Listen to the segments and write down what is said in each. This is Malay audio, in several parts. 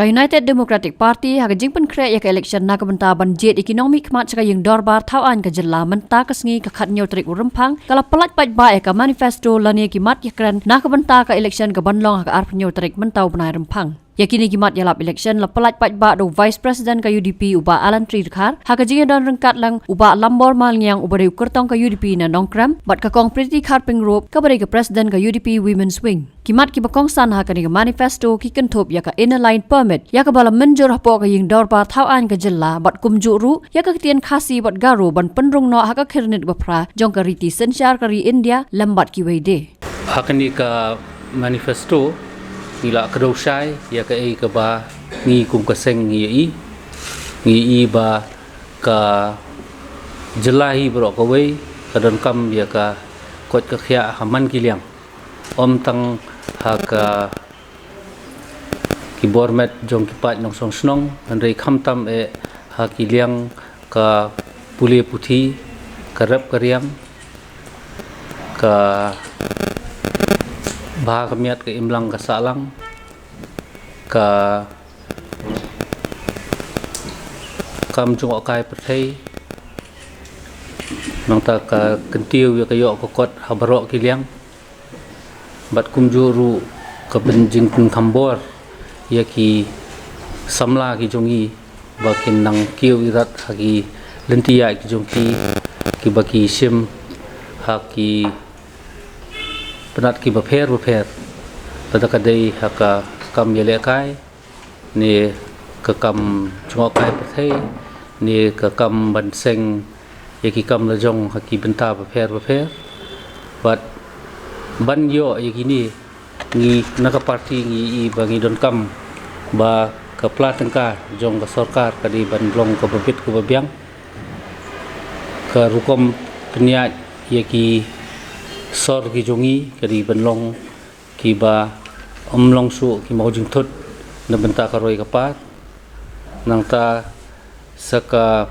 Ka United Democratic Party ha jing pen kre ya ka election na ka benta ban jet economic mat cha yang dorbar thawan ka jela menta ka sngi ka khat nyo trik urempang kala palat pat ba ka manifesto lani ki mat ya kran na ka benta ka election ka banlong ka arp nyo trik mentau benai rempang. Yakini kimat ïalap election la pelat pat ba do Vice President ka UDP uba Alan Tridkhar ha ka jinga don rengkat lang uba lambor mal ngiang uba reu kertong ka UDP na nongkram bat ka kong Pretty Khar Pingrop ka bari ka President ka UDP Women's Wing. Kimat ki bakong san ha ka ni manifesto ki kentop ya ka inner line permit ya ka bala menjur po ka ying dorba thawan ka jella bat kumju ru ya ka ktien Khasi Garo ban penrung no ha ka khirnit bapra jong ka riti sensyar ka ri India lambat kiwei de. Hakani ka manifesto ngila kedau syai ya ka ai ka ba ngi kum ka seng ngi i ba ka jelahi bro ka wei ka don kam ya ka kot ka khia haman kiliang om tang ha ka ki bormet jong ki pat nong song snong andrei kham tam e ha kiliang ka pule puthi ka rap ka riam ka bah kamiat ke imlang ka salang ka kam jung okai perthei nang ta ka kentiu ya ka yo ko kot habaro kiliang bat kumjuru ka benjing pun khambor ya ki samla ki jongi bakin nang kiu irat hagi lentia ki jongki ki baki sim haki penat ki bapher pada kadai haka kam yele kai ni ka kam chungo kai pathei ni ka kam ban seng yaki kam la jong haki benta bapher bat ban yo yaki ni ngi naka party ngi I bangi don kam ba ka platengka jong ka sarkar kadi ban long ka babit ka babyang ka rukom peniat yaki sor ki jongi kadi benlong ki ba omlong su ki mau jing thut na benta ka roi ka pat nang ta saka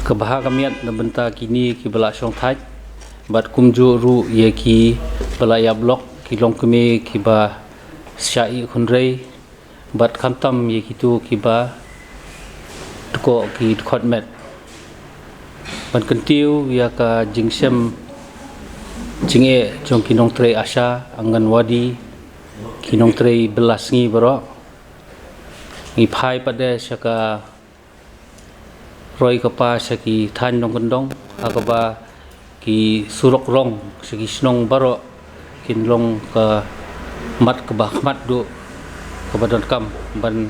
ka baha kamiat na benta kini ki bala song thaj bat kumju ru ye ki bala ya blok ki long keme ki ba syai khunrei bat khamtam ye ki tu ki ba ko ki khotmet ban kentiu ya ka jingsem jinge jong kinong tre asha anganwadi kinong tre belas ngi bro ngi phai pade saka roi ka pa saki than nong kendong akaba ki surok rong saki snong baro kinlong ka mat ka bahmat do ka badon kam ban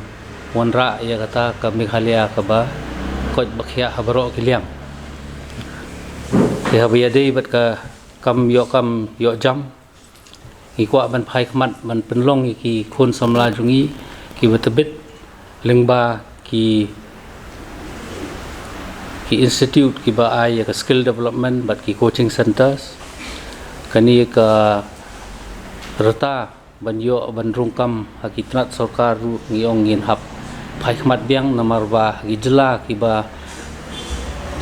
wanra ya kata ka Meghalaya ka ba kot bakhya habaro kiliang ya biadei bat ka kam yo jam ikwa ban phai khmat ban penlong ki khon samla jungi ki batbit lengba ki institute ki ba ai ka skill development bat ki coaching centers kani ka rata ban yo ban rungkam hakitnat sarkar ngiong ngin hap phai khmat biang namarwa ki jela ki ba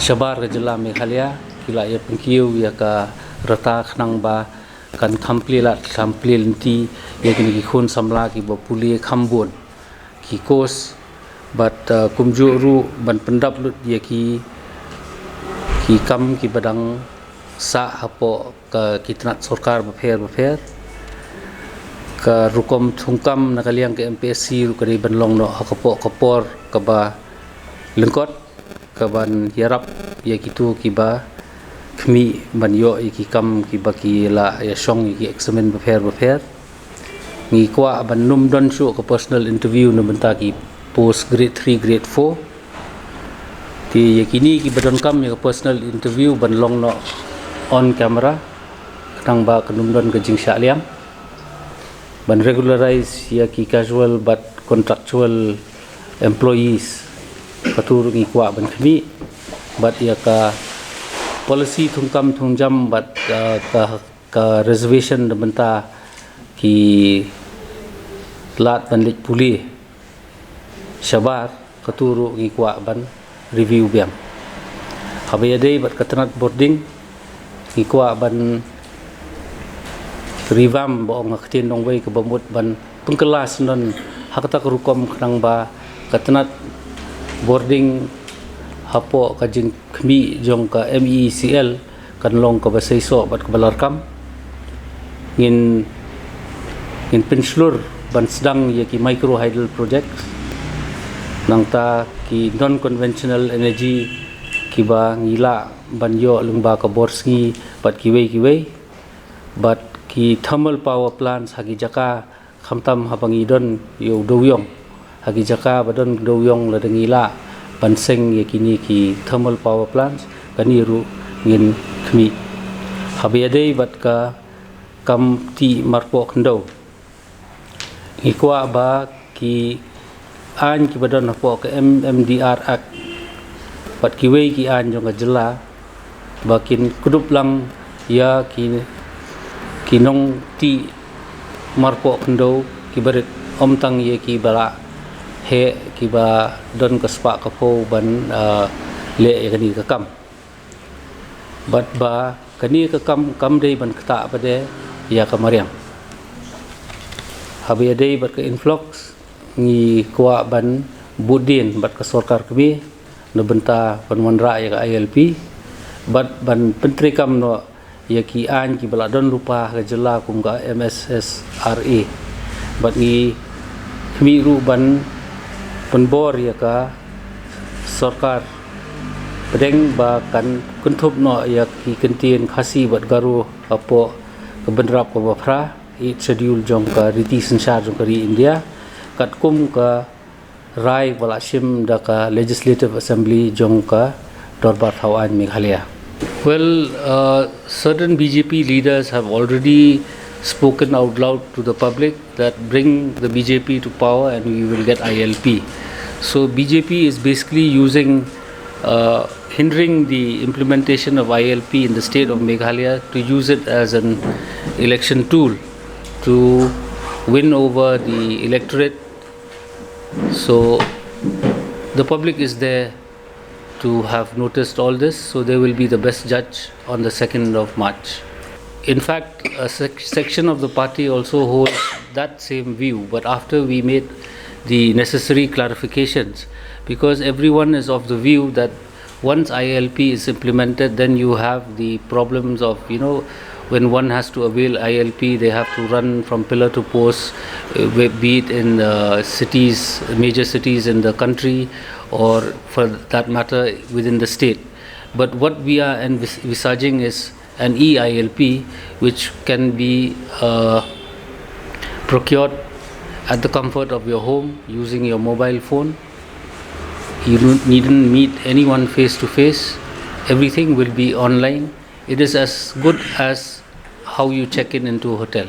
shabar ka jela Meghalaya kila ya pengkiu ya ka rata khnang ba kan thampli lenti ya kini ki khun samla ki ba puli khambon ki kos bat kumju ru ban pendap lut ya ki kam ki badang sa hapo ka kitnat sarkar bapher ka rukom thungkam nakaliang ke MPSC ru kari banlong no hakapo kapor ka ba lengkot ka ban yarap ya kitu ki ba khmi ban yo ki kam ki baki la ya song ki examen bapher ngi kwa ban num don su ka personal interview no benta ki post grade 3 grade 4 ti yakini ki badon kam ya personal interview ban long no on camera knang ba kanum don ka jing sha liang ban regularize ya ki casual but contractual employees katur ngi kwa ban khmi bat ya ka policy thungkam thungjam bat ka reservation de benta ki lat ban lik puli shabar katuru ngi kwa ban review biang habaya dei bat katnat boarding ngi kwa ban revamp bo nga ktien dong wei ka bamut ban pengkelas non hakata kerukom kenang ba katenat boarding hapo kajing kmi jong ka MECL kan long ka basaiso bat kabalarkam ngin penslur ban sedang ya ki micro hydel projects nang ta ki non conventional energy ki ba ngila ban yo lungba ka borski bat kiwei bat ki thermal power plants hagi jaka khamtam habangi don yo dowyong hagi jaka badon dowyong la ngila ban seng ya kini ki thermal power plants kaniru ngin kmi habiade bat ka kam ti marpo khndo ikwa ba ki an ki badon hapo ka MMDR Act pat kiwei ki an jong jela bakin kudup lang ya ki nong ti marpo khndo ki barit om tang ye ki bala he ki ba don ka spa ka po ban le kani ka kam bat ba kani ka kam dei ban kata pade ya kamariang habi dei bat ka influx ngi kwa ban budin bat ka sarkar kami no benta panwanra ya ka ILP bat ban pentri kam no ya ki an ki bala don lupa ka jela kum ka MSSRA bat ngi kami ru ban penbor ya ka sarkar pedeng ba kan kuntup no ya ki ktien Khasi Garo apo kebenrap ko bafra i schedule jong ka riti sensar jong kari India kat kum ka rai wala shim da ka legislative assembly jong ka dorbar thawan Meghalaya. Well, certain BJP leaders have already spoken out loud to the public that bring the BJP to power and we will get ILP. So BJP is basically using hindering the implementation of ILP in the state of Meghalaya to use it as an election tool to win over the electorate. So the public is there to have noticed all this, so they will be the best judge on the 2nd of March. In fact, a section of the party also holds that same view, but after we made the necessary clarifications, because everyone is of the view that once ILP is implemented, then you have the problems of, when one has to avail ILP, they have to run from pillar to post, be it in cities, major cities in the country, or for that matter within the state. But what we are envisaging is an ILP which can be procured at the comfort of your home using your mobile phone. You needn't meet anyone face to face. Everything will be online. It is as good as how you check in into a hotel.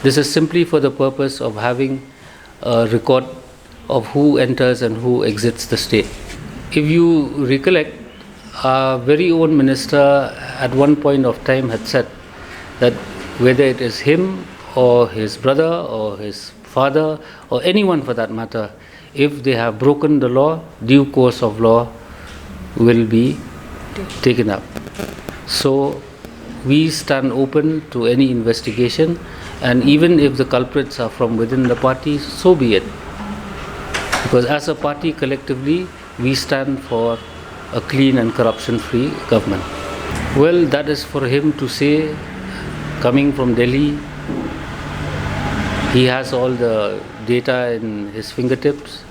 This is simply for the purpose of having a record of who enters and who exits the state. If you recollect, our very own minister at one point of time had said that whether it is him or his brother or his father or anyone for that matter, if they have broken the law, due course of law will be taken up. So we stand open to any investigation, and even if the culprits are from within the party, so be it. Because as a party collectively, we stand for a clean and corruption-free government. Well, that is for him to say, coming from Delhi. He has all the data in his fingertips.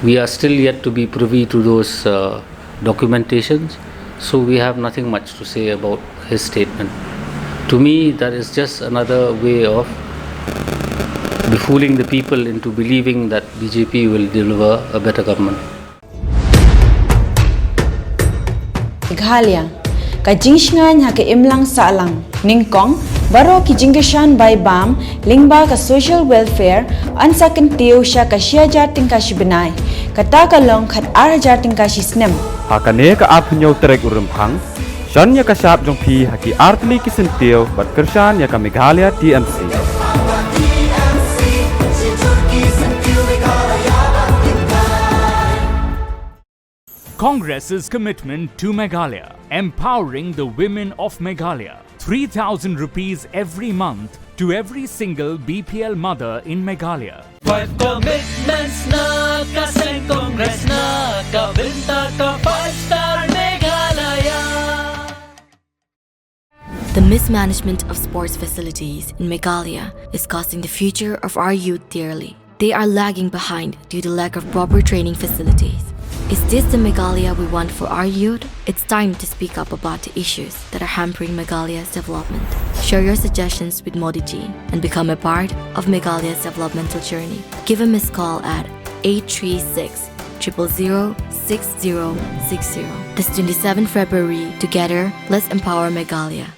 We are still yet to be privy to those documentations, so we have nothing much to say about his statement. To me, that is just another way of befooling the people into believing that BJP will deliver a better government. Meghalaya, ka jingsngan ha ka imlang salang, ningkong, baro ki jingeshan by BAM, lingba ka social welfare, ansa kentiw siya ka siya jarting ka sibenay, kata ka long kat ara jarting ka sisnem. Hakane ka apnyo trek urumphang, shan ya ka sap jong phi haki artli ki sentiw, bat kershan ya ka Meghalaya TMC. Congress's commitment to Meghalaya, empowering the women of Meghalaya. 3,000 rupees every month to every single BPL mother in Meghalaya. 5 commitments na kasing Congress na kabinta ka 5-star Meghalaya. The mismanagement of sports facilities in Meghalaya is costing the future of our youth dearly. They are lagging behind due to lack of proper training facilities. Is this the Meghalaya we want for our youth? It's time to speak up about the issues that are hampering Meghalaya's development. Share your suggestions with Modi ji and become a part of Meghalaya's developmental journey. Give a missed call at 836 000 6060. This 27 February, together, let's empower Meghalaya.